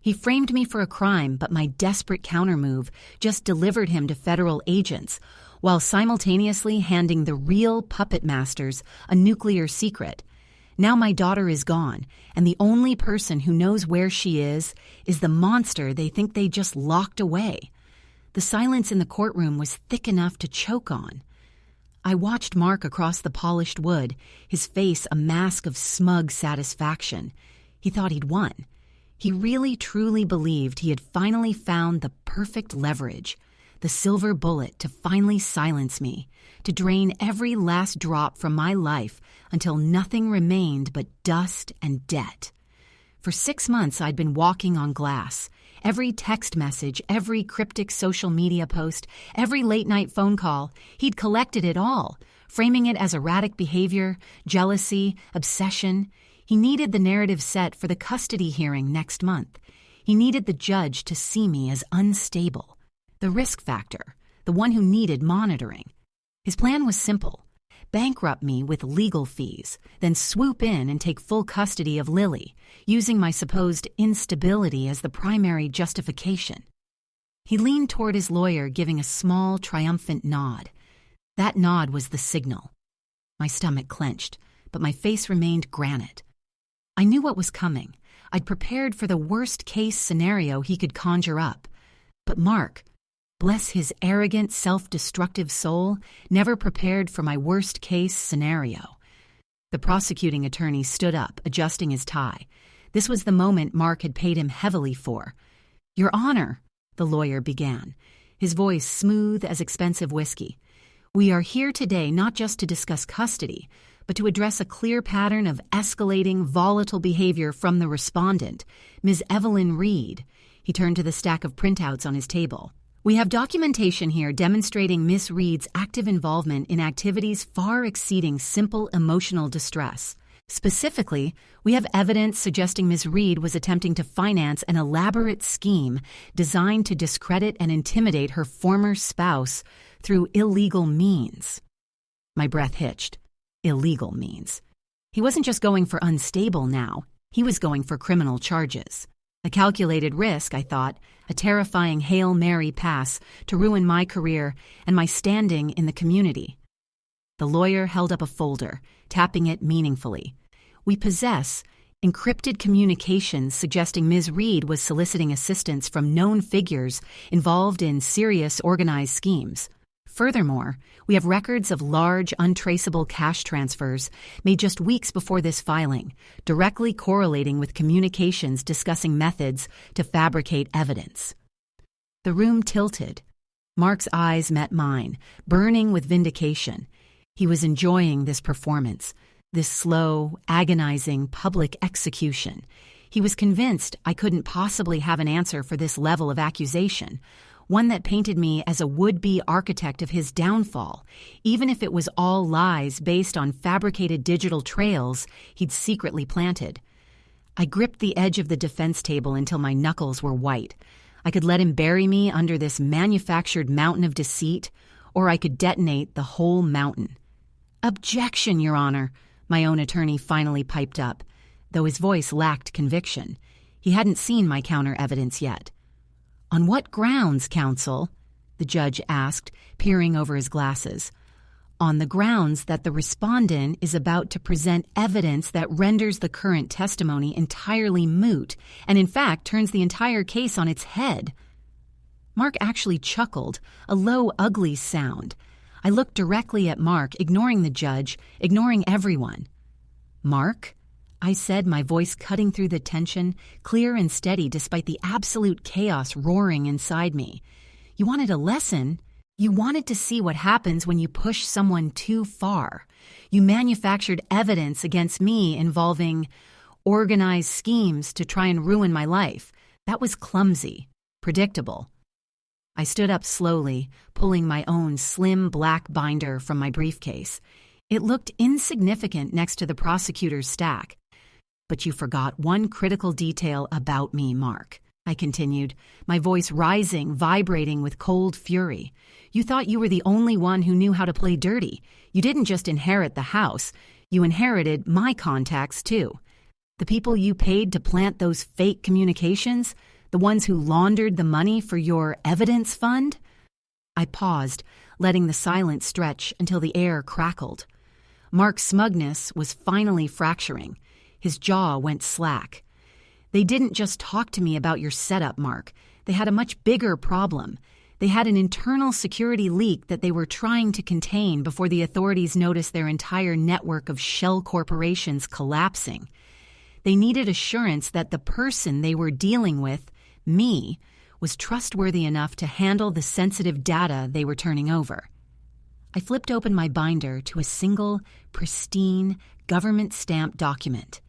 He framed me for a crime, but my desperate countermove just delivered him to federal agents, while simultaneously handing the real puppet masters a nuclear secret. Now my daughter is gone, and the only person who knows where she is the monster they think they just locked away. The silence in the courtroom was thick enough to choke on. I watched Mark across the polished wood, his face a mask of smug satisfaction. He thought he'd won. He really truly believed he had finally found the perfect leverage, the silver bullet to finally silence me, to drain every last drop from my life until nothing remained but dust and debt. For 6 months I'd been walking on glass. Every text message, every cryptic social media post, every late-night phone call, he'd collected it all, framing it as erratic behavior, jealousy, obsession. He needed the narrative set for the custody hearing next month. He needed the judge to see me as unstable, the risk factor, the one who needed monitoring. His plan was simple: bankrupt me with legal fees, then swoop in and take full custody of Lily, using my supposed instability as the primary justification. He leaned toward his lawyer, giving a small, triumphant nod. That nod was the signal. My stomach clenched, but my face remained granite. I knew what was coming. I'd prepared for the worst-case scenario he could conjure up. But Mark, bless his arrogant, self-destructive soul, never prepared for my worst-case scenario. The prosecuting attorney stood up, adjusting his tie. This was the moment Mark had paid him heavily for. "Your Honor," the lawyer began, his voice smooth as expensive whiskey, "we are here today not just to discuss custody, but to address a clear pattern of escalating, volatile behavior from the respondent, Ms. Evelyn Reed." He turned to the stack of printouts on his table. "We have documentation here demonstrating Miss Reed's active involvement in activities far exceeding simple emotional distress. Specifically, we have evidence suggesting Ms. Reed was attempting to finance an elaborate scheme designed to discredit and intimidate her former spouse through illegal means." My breath hitched. Illegal means. He wasn't just going for unstable now. He was going for criminal charges. A calculated risk, I thought, a terrifying Hail Mary pass to ruin my career and my standing in the community. The lawyer held up a folder, tapping it meaningfully. "We possess encrypted communications suggesting Ms. Reed was soliciting assistance from known figures involved in serious organized schemes. Furthermore, we have records of large, untraceable cash transfers made just weeks before this filing, directly correlating with communications discussing methods to fabricate evidence." The room tilted. Mark's eyes met mine, burning with vindication. He was enjoying this performance, this slow, agonizing public execution. He was convinced I couldn't possibly have an answer for this level of accusation, one that painted me as a would-be architect of his downfall, even if it was all lies based on fabricated digital trails he'd secretly planted. I gripped the edge of the defense table until my knuckles were white. I could let him bury me under this manufactured mountain of deceit, or I could detonate the whole mountain. "Objection, Your Honor," my own attorney finally piped up, though his voice lacked conviction. He hadn't seen my counter-evidence yet. "On what grounds, counsel?" the judge asked, peering over his glasses. "On the grounds that the respondent is about to present evidence that renders the current testimony entirely moot and in fact turns the entire case on its head." Mark actually chuckled, a low, ugly sound. I looked directly at Mark, ignoring the judge, ignoring everyone. "Mark?" I said, my voice cutting through the tension, clear and steady despite the absolute chaos roaring inside me. "You wanted a lesson? You wanted to see what happens when you push someone too far. You manufactured evidence against me involving organized schemes to try and ruin my life. That was clumsy, predictable." I stood up slowly, pulling my own slim black binder from my briefcase. It looked insignificant next to the prosecutor's stack. "But you forgot one critical detail about me, Mark," I continued, my voice rising, vibrating with cold fury. "You thought you were the only one who knew how to play dirty. You didn't just inherit the house. You inherited my contacts, too. The people you paid to plant those fake communications? The ones who laundered the money for your evidence fund? I paused, letting the silence stretch until the air crackled. Mark's smugness was finally fracturing. His jaw went slack. They didn't just talk to me about your setup, Mark. They had a much bigger problem. They had an internal security leak that they were trying to contain before the authorities noticed their entire network of shell corporations collapsing. They needed assurance that the person they were dealing with, me, was trustworthy enough to handle the sensitive data they were turning over. I flipped open my binder to a single, pristine, government-stamped document.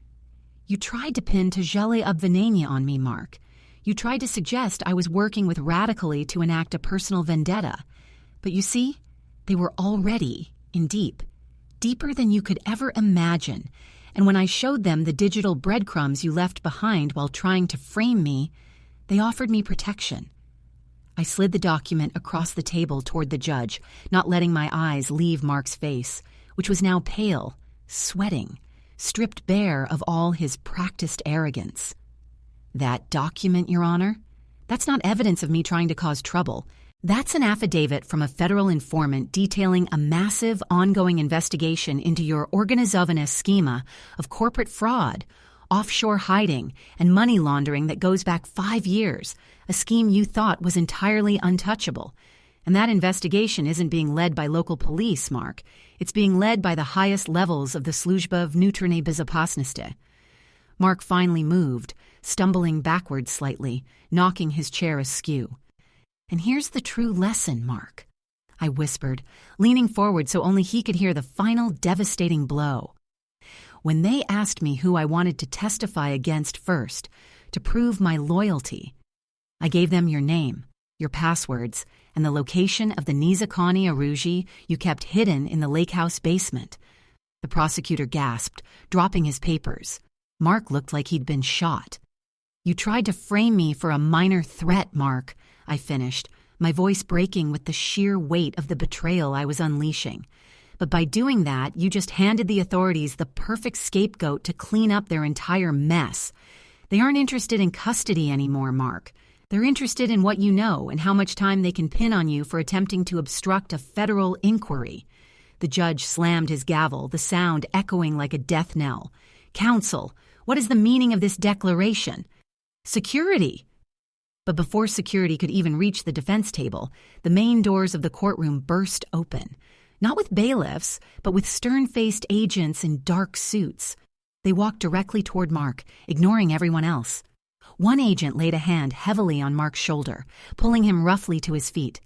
You tried to pin Tajale Obvinania on me, Mark. You tried to suggest I was working with Radically to enact a personal vendetta. But you see, they were already in deep, deeper than you could ever imagine. And when I showed them the digital breadcrumbs you left behind while trying to frame me, they offered me protection. I slid the document across the table toward the judge, not letting my eyes leave Mark's face, which was now pale, sweating, stripped bare of all his practiced arrogance. That document, Your Honor? That's not evidence of me trying to cause trouble. That's an affidavit from a federal informant detailing a massive ongoing investigation into your organizovanist schema of corporate fraud, offshore hiding, and money laundering that goes back 5 years, a scheme you thought was entirely untouchable. And that investigation isn't being led by local police, Mark. It's being led by the highest levels of the Sluzhba Vnutrennei Bezopasnosti. Mark finally moved, stumbling backwards slightly, knocking his chair askew. And here's the true lesson, Mark, I whispered, leaning forward so only he could hear the final devastating blow. When they asked me who I wanted to testify against first, to prove my loyalty, I gave them your name, your passwords, and the location of the Nizakani Aruji you kept hidden in the lake house basement. The prosecutor gasped, dropping his papers. Mark looked like he'd been shot. You tried to frame me for a minor threat, Mark, I finished, my voice breaking with the sheer weight of the betrayal I was unleashing. But by doing that, you just handed the authorities the perfect scapegoat to clean up their entire mess. They aren't interested in custody anymore, Mark. They're interested in what you know and how much time they can pin on you for attempting to obstruct a federal inquiry. The judge slammed his gavel, the sound echoing like a death knell. Counsel, what is the meaning of this declaration? Security! But before security could even reach the defense table, the main doors of the courtroom burst open. Not with bailiffs, but with stern-faced agents in dark suits. They walked directly toward Mark, ignoring everyone else. One agent laid a hand heavily on Mark's shoulder, pulling him roughly to his feet.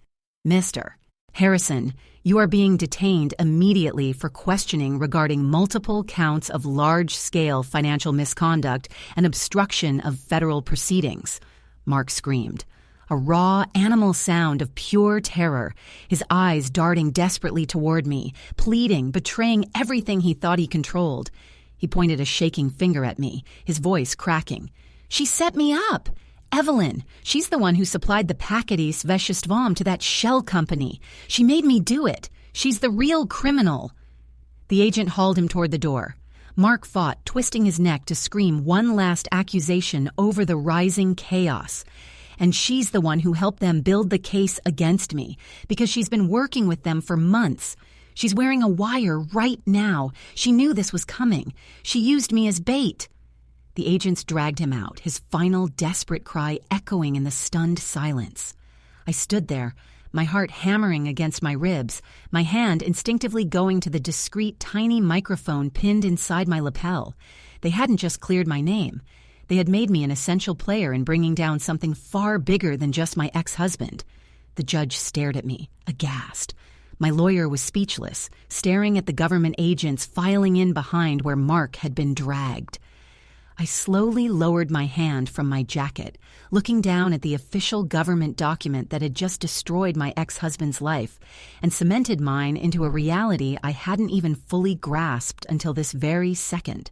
Mr. Harrison, you are being detained immediately for questioning regarding multiple counts of large-scale financial misconduct and obstruction of federal proceedings, Mark screamed. A raw, animal sound of pure terror, his eyes darting desperately toward me, pleading, betraying everything he thought he controlled. He pointed a shaking finger at me, his voice cracking. She set me up! Evelyn, she's the one who supplied the Packatis Veshistvam to that shell company. She made me do it. She's the real criminal. The agent hauled him toward the door. Mark fought, twisting his neck to scream one last accusation over the rising chaos. And she's the one who helped them build the case against me, because she's been working with them for months. She's wearing a wire right now. She knew this was coming. She used me as bait. The agents dragged him out, his final desperate cry echoing in the stunned silence. I stood there, my heart hammering against my ribs, my hand instinctively going to the discreet tiny microphone pinned inside my lapel. They hadn't just cleared my name. They had made me an essential player in bringing down something far bigger than just my ex-husband. The judge stared at me, aghast. My lawyer was speechless, staring at the government agents filing in behind where Mark had been dragged. I slowly lowered my hand from my jacket, looking down at the official government document that had just destroyed my ex-husband's life and cemented mine into a reality I hadn't even fully grasped until this very second.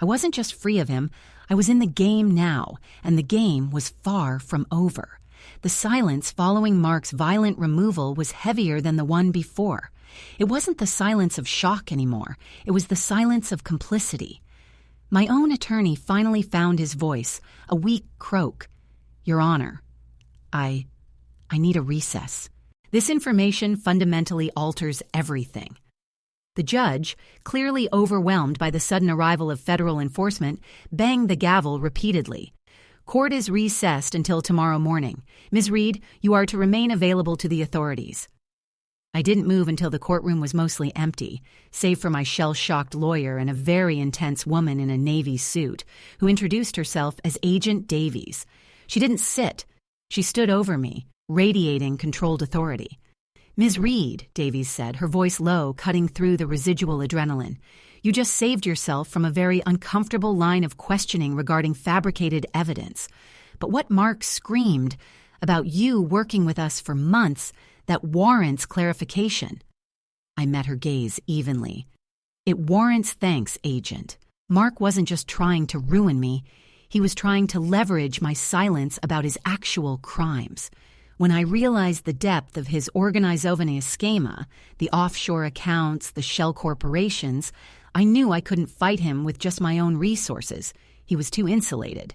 I wasn't just free of him, I was in the game now, and the game was far from over. The silence following Mark's violent removal was heavier than the one before. It wasn't the silence of shock anymore, it was the silence of complicity. My own attorney finally found his voice, a weak croak. Your Honor, I need a recess. This information fundamentally alters everything. The judge, clearly overwhelmed by the sudden arrival of federal enforcement, banged the gavel repeatedly. Court is recessed until tomorrow morning. Ms. Reed, you are to remain available to the authorities. I didn't move until the courtroom was mostly empty, save for my shell-shocked lawyer and a very intense woman in a Navy suit, who introduced herself as Agent Davies. She didn't sit. She stood over me, radiating controlled authority. Ms. Reed, Davies said, her voice low, cutting through the residual adrenaline, you just saved yourself from a very uncomfortable line of questioning regarding fabricated evidence. But what Mark screamed about you working with us for months, that warrants clarification. I met her gaze evenly. It warrants thanks, Agent. Mark wasn't just trying to ruin me. He was trying to leverage my silence about his actual crimes. When I realized the depth of his organizovania schema, the offshore accounts, the shell corporations, I knew I couldn't fight him with just my own resources. He was too insulated.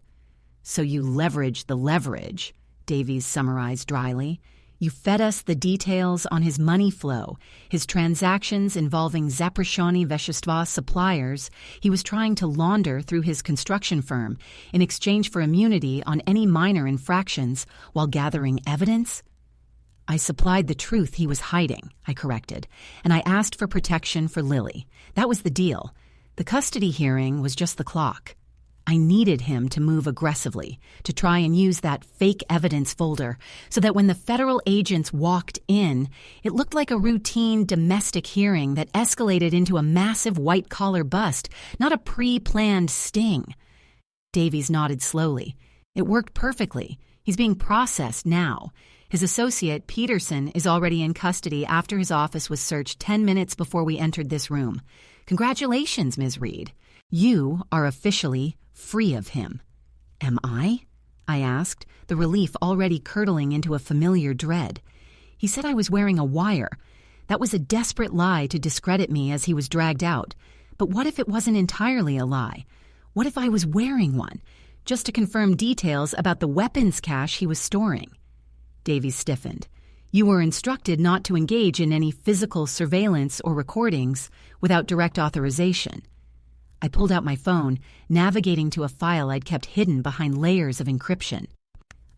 So you leveraged the leverage, Davies summarized dryly. You fed us the details on his money flow, his transactions involving Zaprashani Veshchestva suppliers he was trying to launder through his construction firm in exchange for immunity on any minor infractions while gathering evidence? I supplied the truth he was hiding, I corrected, and I asked for protection for Lily. That was the deal. The custody hearing was just the clock. I needed him to move aggressively, to try and use that fake evidence folder, so that when the federal agents walked in, it looked like a routine domestic hearing that escalated into a massive white-collar bust, not a pre-planned sting. Davies nodded slowly. It worked perfectly. He's being processed now. His associate, Peterson, is already in custody after his office was searched 10 minutes before we entered this room. Congratulations, Ms. Reed. You are officially free of him. Am I? I asked, the relief already curdling into a familiar dread. He said I was wearing a wire. That was a desperate lie to discredit me as he was dragged out. But what if it wasn't entirely a lie? What if I was wearing one, just to confirm details about the weapons cache he was storing? Davies stiffened. You were instructed not to engage in any physical surveillance or recordings without direct authorization. I pulled out my phone, navigating to a file I'd kept hidden behind layers of encryption.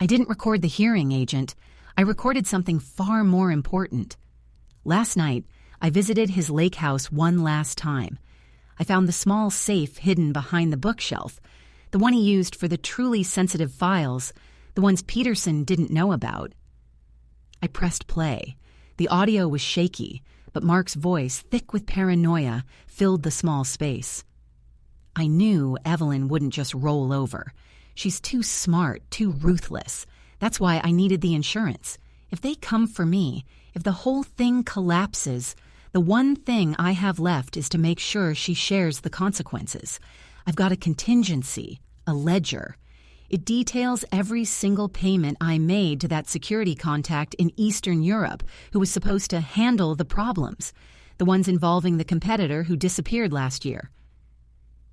I didn't record the hearing, Agent. I recorded something far more important. Last night, I visited his lake house one last time. I found the small safe hidden behind the bookshelf, the one he used for the truly sensitive files, the ones Peterson didn't know about. I pressed play. The audio was shaky, but Mark's voice, thick with paranoia, filled the small space. I knew Evelyn wouldn't just roll over. She's too smart, too ruthless. That's why I needed the insurance. If they come for me, if the whole thing collapses, the one thing I have left is to make sure she shares the consequences. I've got a contingency, a ledger. It details every single payment I made to that security contact in Eastern Europe who was supposed to handle the problems, the ones involving the competitor who disappeared last year.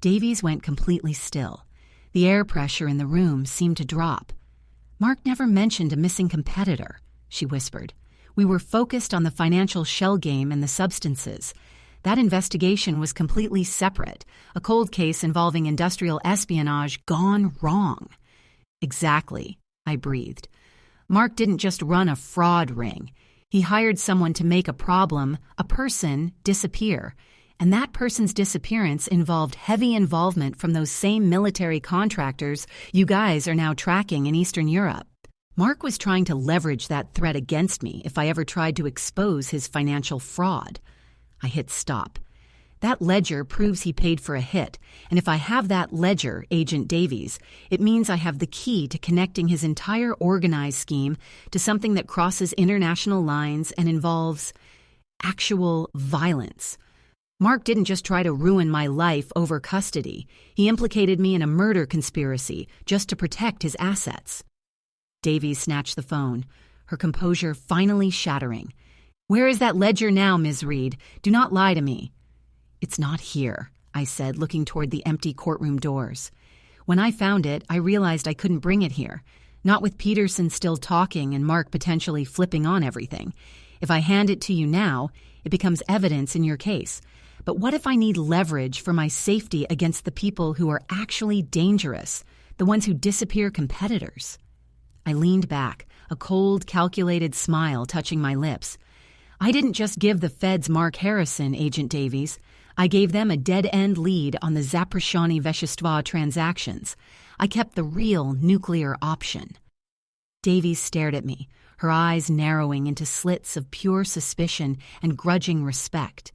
Davies went completely still. The air pressure in the room seemed to drop. Mark never mentioned a missing competitor, she whispered. We were focused on the financial shell game and the substances. That investigation was completely separate, a cold case involving industrial espionage gone wrong. Exactly, I breathed. Mark didn't just run a fraud ring. He hired someone to make a problem, a person, disappear. And that person's disappearance involved heavy involvement from those same military contractors you guys are now tracking in Eastern Europe. Mark was trying to leverage that threat against me if I ever tried to expose his financial fraud. I hit stop. That ledger proves he paid for a hit, and if I have that ledger, Agent Davies, it means I have the key to connecting his entire organized scheme to something that crosses international lines and involves actual violence. Mark didn't just try to ruin my life over custody. He implicated me in a murder conspiracy just to protect his assets. Davies snatched the phone, her composure finally shattering. Where is that ledger now, Ms. Reed? Do not lie to me. It's not here, I said, looking toward the empty courtroom doors. When I found it, I realized I couldn't bring it here. Not with Peterson still talking and Mark potentially flipping on everything. If I hand it to you now, it becomes evidence in your case. But what if I need leverage for my safety against the people who are actually dangerous, the ones who disappear competitors? I leaned back, a cold, calculated smile touching my lips. I didn't just give the feds Mark Harrison, Agent Davies. I gave them a dead-end lead on the Zaprashani Veshchestva transactions. I kept the real nuclear option. Davies stared at me, her eyes narrowing into slits of pure suspicion and grudging respect.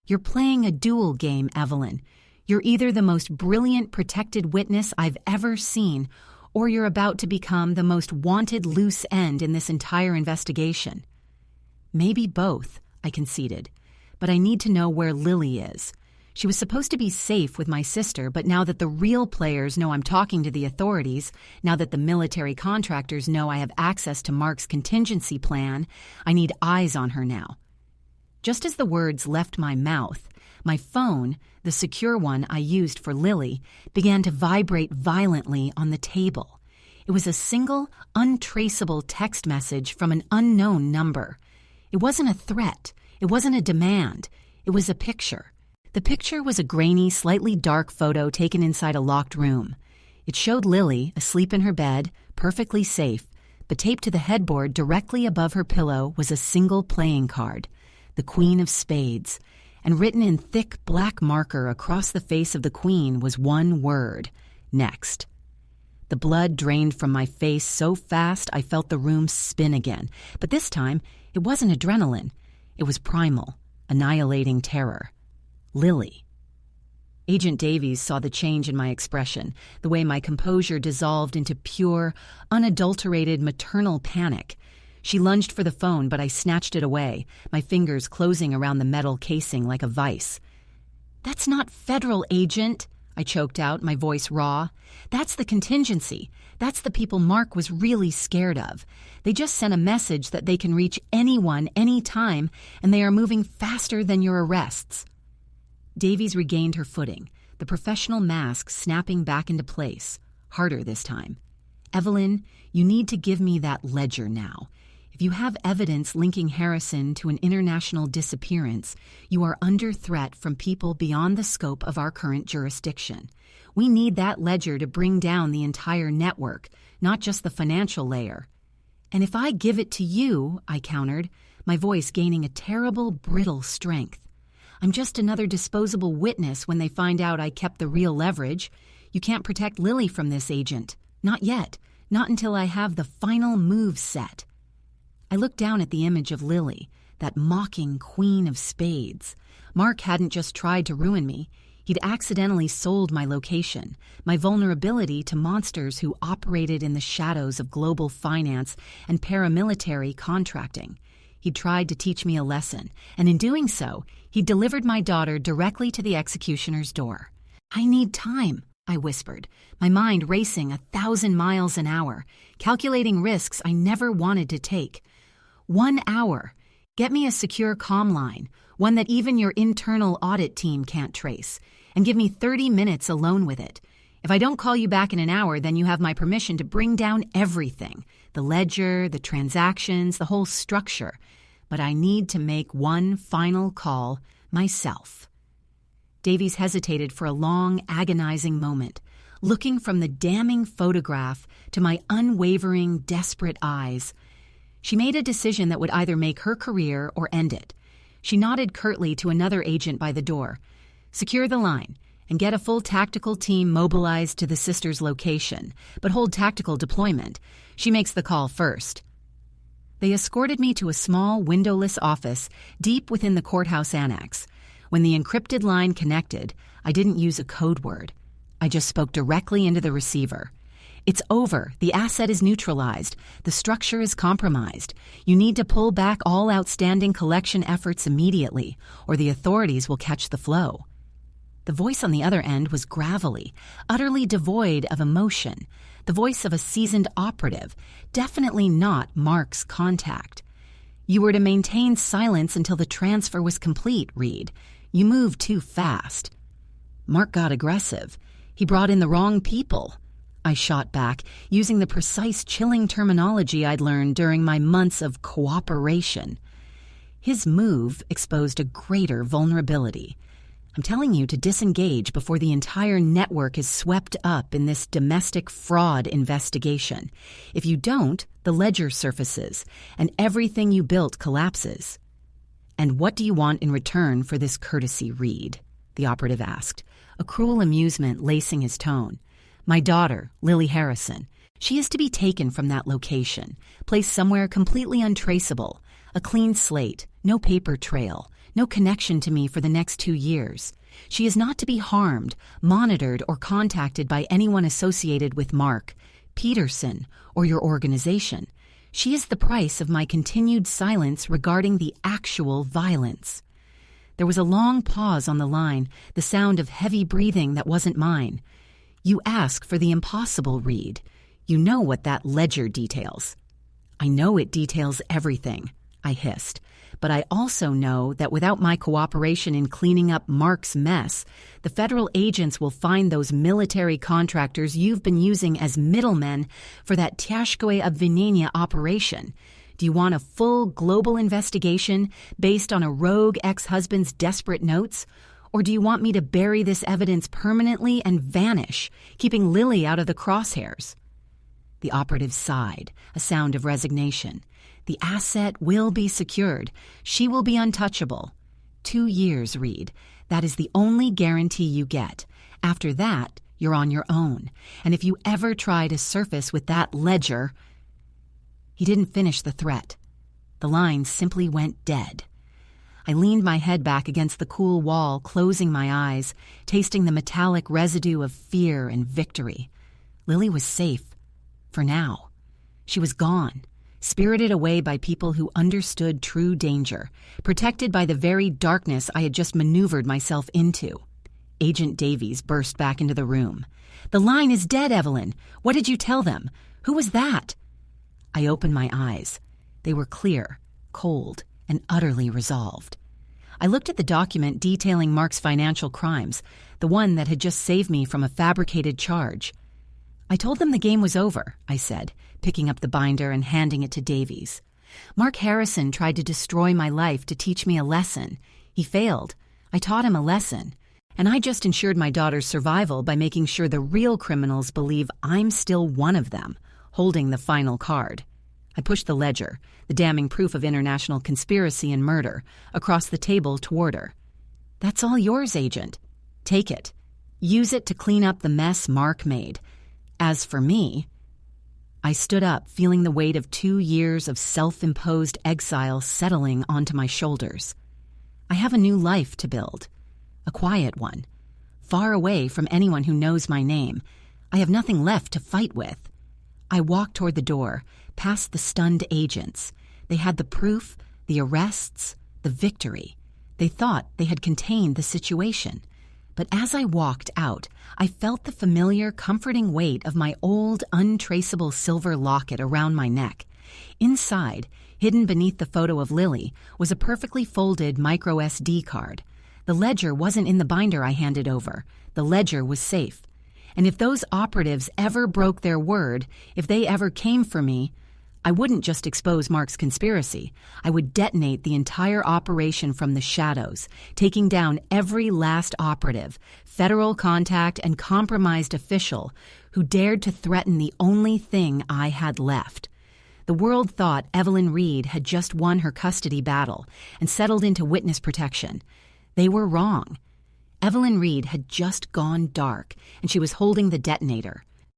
You're playing a duel game, Evelyn. You're either the most brilliant protected witness I've ever seen, or you're about to become the most wanted loose end in this entire investigation. Maybe both, I conceded, but I need to know where Lily is. She was supposed to be safe with my sister, but now that the real players know I'm talking to the authorities, now that the military contractors know I have access to Mark's contingency plan, I need eyes on her now. Just as the words left my mouth, my phone, the secure one I used for Lily, began to vibrate violently on the table. It was a single, untraceable text message from an unknown number. It wasn't a threat. It wasn't a demand. It was a picture. The picture was a grainy, slightly dark photo taken inside a locked room. It showed Lily, asleep in her bed, perfectly safe, but taped to the headboard directly above her pillow was a single playing card, the Queen of Spades, and written in thick black marker across the face of the Queen was one word: next. The blood drained from my face so fast I felt the room spin again, but this time it wasn't adrenaline. It was primal, annihilating terror. Lily. Agent Davies saw the change in my expression, the way my composure dissolved into pure, unadulterated maternal panic. She lunged for the phone, but I snatched it away, my fingers closing around the metal casing like a vice. "That's not federal, Agent," I choked out, my voice raw. "That's the contingency. That's the people Mark was really scared of. They just sent a message that they can reach anyone, anytime, and they are moving faster than your arrests." Davies regained her footing, the professional mask snapping back into place, harder this time. "Evelyn, you need to give me that ledger now. If you have evidence linking Harrison to an international disappearance, you are under threat from people beyond the scope of our current jurisdiction. We need that ledger to bring down the entire network, not just the financial layer." "And if I give it to you," I countered, my voice gaining a terrible, brittle strength, "I'm just another disposable witness when they find out I kept the real leverage. You can't protect Lily from this, Agent. Not yet. Not until I have the final move set." I looked down at the image of Lily, that mocking Queen of Spades. Mark hadn't just tried to ruin me. He'd accidentally sold my location, my vulnerability to monsters who operated in the shadows of global finance and paramilitary contracting. He'd tried to teach me a lesson, and in doing so, he delivered my daughter directly to the executioner's door. "I need time," I whispered, my mind racing 1,000 miles an hour, calculating risks I never wanted to take. 1 hour. Get me a secure comm line, one that even your internal audit team can't trace, and give me 30 minutes alone with it. If I don't call you back in an hour, then you have my permission to bring down everything, the ledger, the transactions, the whole structure. But I need to make one final call myself." Davies hesitated for a long, agonizing moment, looking from the damning photograph to my unwavering, desperate eyes. She made a decision that would either make her career or end it. She nodded curtly to another agent by the door. "Secure the line and get a full tactical team mobilized to the sister's location, but hold tactical deployment. She makes the call first." They escorted me to a small, windowless office deep within the courthouse annex. When the encrypted line connected, I didn't use a code word. I just spoke directly into the receiver. "It's over. The asset is neutralized. The structure is compromised. You need to pull back all outstanding collection efforts immediately, or the authorities will catch the flow." The voice on the other end was gravelly, utterly devoid of emotion, the voice of a seasoned operative, definitely not Mark's contact. "You were to maintain silence until the transfer was complete, Reed. You moved too fast." Mark got aggressive. He brought in the wrong people. I shot back, using the precise chilling terminology I'd learned during my months of cooperation. His move exposed a greater vulnerability. I'm telling you to disengage before the entire network is swept up in this domestic fraud investigation. If you don't, the ledger surfaces, and everything you built collapses. And what do you want in return for this courtesy, Reed? The operative asked, a cruel amusement lacing his tone. My daughter, Lily Harrison. She is to be taken from that location, placed somewhere completely untraceable, a clean slate, no paper trail, no connection to me for the next 2 years. She is not to be harmed, monitored, or contacted by anyone associated with Mark, Peterson, or your organization. She is the price of my continued silence regarding the actual violence. There was a long pause on the line, the sound of heavy breathing that wasn't mine. You ask for the impossible, Reed. You know what that ledger details. I know it details everything, I hissed. But I also know that without my cooperation in cleaning up Mark's mess, the federal agents will find those military contractors you've been using as middlemen for that Tyashkoe Obvinenia operation. Do you want a full global investigation based on a rogue ex-husband's desperate notes? Or do you want me to bury this evidence permanently and vanish, keeping Lily out of the crosshairs? The operative sighed, a sound of resignation. The asset will be secured. She will be untouchable. 2 years, Reed. That is the only guarantee you get. After that, you're on your own. And if you ever try to surface with that ledger... He didn't finish the threat. The line simply went dead. I leaned my head back against the cool wall, closing my eyes, tasting the metallic residue of fear and victory. Lily was safe. For now. She was gone, spirited away by people who understood true danger, protected by the very darkness I had just maneuvered myself into. Agent Davies burst back into the room. The line is dead, Evelyn. What did you tell them? Who was that? I opened my eyes. They were clear, cold, and utterly resolved. I looked at the document detailing Mark's financial crimes, the one that had just saved me from a fabricated charge. I told them the game was over, I said, picking up the binder and handing it to Davies. Mark Harrison tried to destroy my life to teach me a lesson. He failed. I taught him a lesson. And I just ensured my daughter's survival by making sure the real criminals believe I'm still one of them, holding the final card. I pushed the ledger, the damning proof of international conspiracy and murder, across the table toward her. That's all yours, Agent. Take it. Use it to clean up the mess Mark made. As for me... I stood up, feeling the weight of 2 years of self-imposed exile settling onto my shoulders. I have a new life to build. A quiet one. Far away from anyone who knows my name. I have nothing left to fight with. I walked toward the door, past the stunned agents. They had the proof, the arrests, the victory. They thought they had contained the situation. But as I walked out, I felt the familiar, comforting weight of my old, untraceable silver locket around my neck. Inside, hidden beneath the photo of Lily, was a perfectly folded micro SD card. The ledger wasn't in the binder I handed over. The ledger was safe. And if those operatives ever broke their word, if they ever came for me, I wouldn't just expose Mark's conspiracy. I would detonate the entire operation from the shadows, taking down every last operative, federal contact, and compromised official who dared to threaten the only thing I had left. The world thought Evelyn Reed had just won her custody battle and settled into witness protection. They were wrong. Evelyn Reed had just gone dark, and she was holding the detonator.